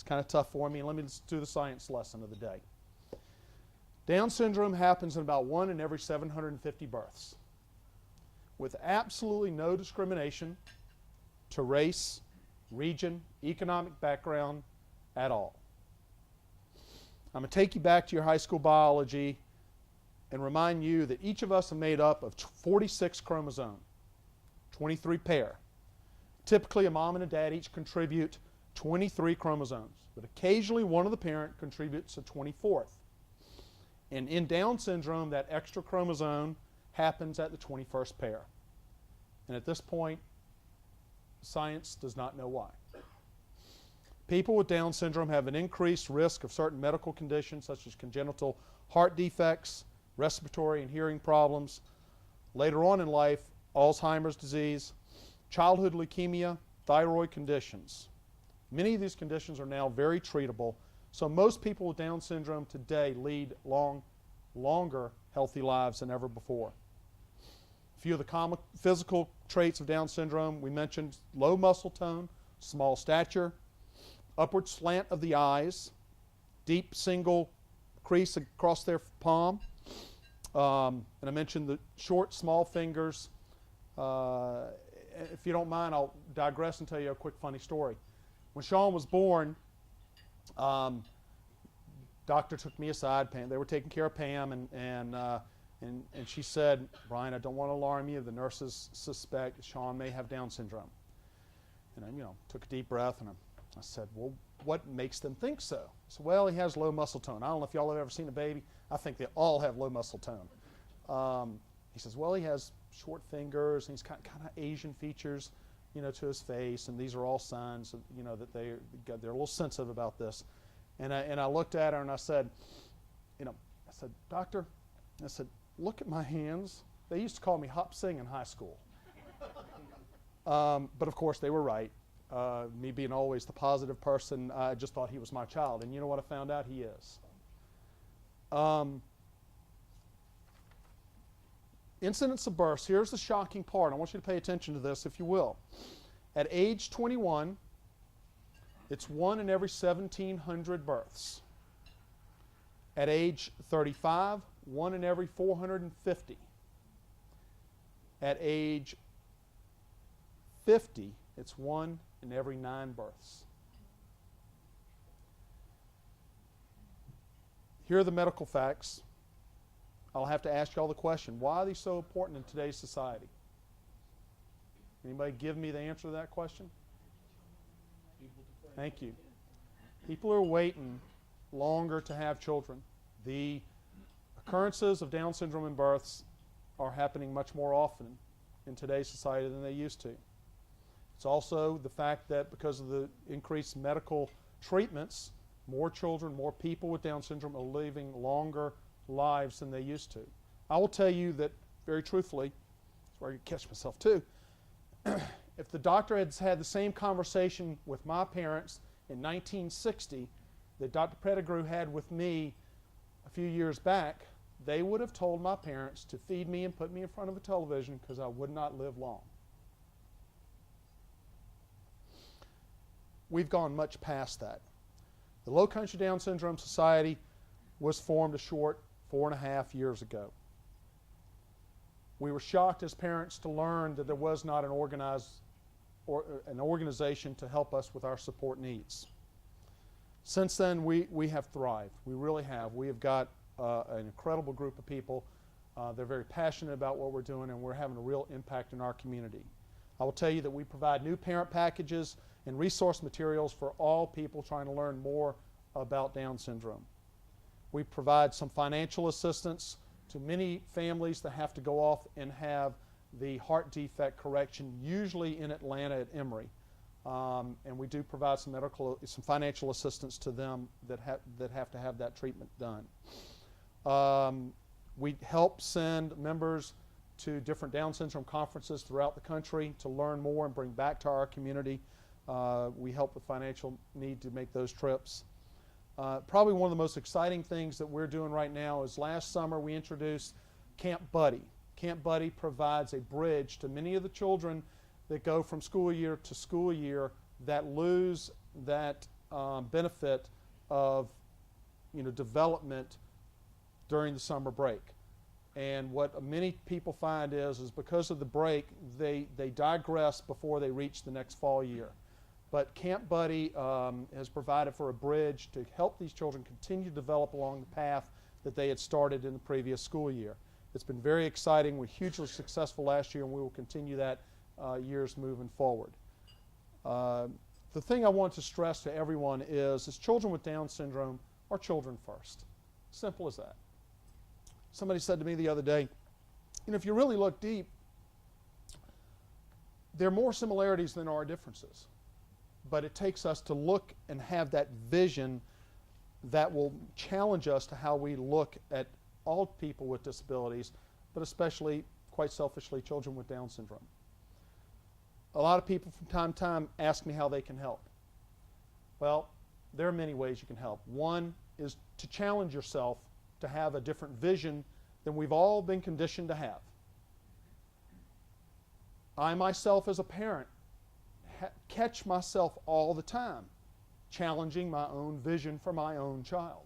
It's kind of tough for me. Let me just do the science lesson of the day. Down syndrome happens in about 1 in every 750 births, with absolutely no discrimination to race, region, economic background at all. I'm going to take you back to your high school biology and remind you that each of us are made up of 46 chromosomes, 23 pair. Typically, a mom and a dad each contribute 23 chromosomes, but occasionally one of the parent contributes a 24th. And in Down syndrome, that extra chromosome happens at the 21st pair. And at this point, science does not know why. People with Down syndrome have an increased risk of certain medical conditions such as congenital heart defects, respiratory and hearing problems, later on in life, Alzheimer's disease, childhood leukemia, thyroid conditions. Many of these conditions are now very treatable, so most people with Down syndrome today lead longer healthy lives than ever before. A few of the common physical traits of Down syndrome, we mentioned low muscle tone, small stature, upward slant of the eyes, deep single crease across their palm, and I mentioned the short, small fingers. If you don't mind, I'll digress and tell you a quick funny story. When Sean was born, doctor took me aside. They were taking care of Pam, and she said, "Brian, I don't want to alarm you. The nurses suspect Sean may have Down syndrome." And I, took a deep breath, and I said, "Well, what makes them think so?" I said, "Well, he has low muscle tone. I don't know if y'all have ever seen a baby. I think they all have low muscle tone." He says, "Well, he has short fingers, and he's kind of Asian features, to his face, and these are all signs, that they're a little sensitive about this." And I looked at her and I said, "Doctor," I said, "look at my hands. They used to call me Hop Sing in high school." But of course they were right. Me being always the positive person, I just thought he was my child, and you know what I found out? He is. Incidence of births. Here's the shocking part. I want you to pay attention to this, if you will. At age 21, it's 1 in every 1,700 births. At age 35, 1 in every 450. At age 50, it's 1 in every 9 births. Here are the medical facts. I'll have to ask you all the question, why are these so important in today's society? Anybody give me the answer to that question? Thank you. People are waiting longer to have children. The occurrences of Down syndrome in births are happening much more often in today's society than they used to. It's also the fact that because of the increased medical treatments, more children, more people with Down syndrome are living longer lives than they used to. I will tell you that, very truthfully, that's where I catch myself too, if the doctor had had the same conversation with my parents in 1960 that Dr. Pettigrew had with me a few years back, they would have told my parents to feed me and put me in front of a television because I would not live long. We've gone much past that. The Low Country Down Syndrome Society was formed a short 4.5 years ago. We were shocked as parents to learn that there was not an organization to help us with our support needs. Since then, we have thrived. We really have. We have got an incredible group of people. They're very passionate about what we're doing, and we're having a real impact in our community. I will tell you that we provide new parent packages and resource materials for all people trying to learn more about Down syndrome. We provide some financial assistance to many families that have to go off and have the heart defect correction, usually in Atlanta at Emory. And we do provide some financial assistance to them that have to have that treatment done. We help send members to different Down syndrome conferences throughout the country to learn more and bring back to our community. We help with financial need to make those trips. Probably one of the most exciting things that we're doing right now is last summer we introduced Camp Buddy. Camp Buddy provides a bridge to many of the children that go from school year to school year that lose that benefit of development during the summer break. And what many people find is because of the break, they digress before they reach the next fall year. But Camp Buddy has provided for a bridge to help these children continue to develop along the path that they had started in the previous school year. It's been very exciting. We're hugely successful last year, and we will continue that years moving forward. The thing I want to stress to everyone is children with Down syndrome are children first. Simple as that. Somebody said to me the other day, if you really look deep, there are more similarities than there are differences. But it takes us to look and have that vision that will challenge us to how we look at all people with disabilities, but especially, quite selfishly, children with Down syndrome. A lot of people from time to time ask me how they can help. Well, there are many ways you can help. One is to challenge yourself to have a different vision than we've all been conditioned to have. I myself as a parent catch myself all the time challenging my own vision for my own child.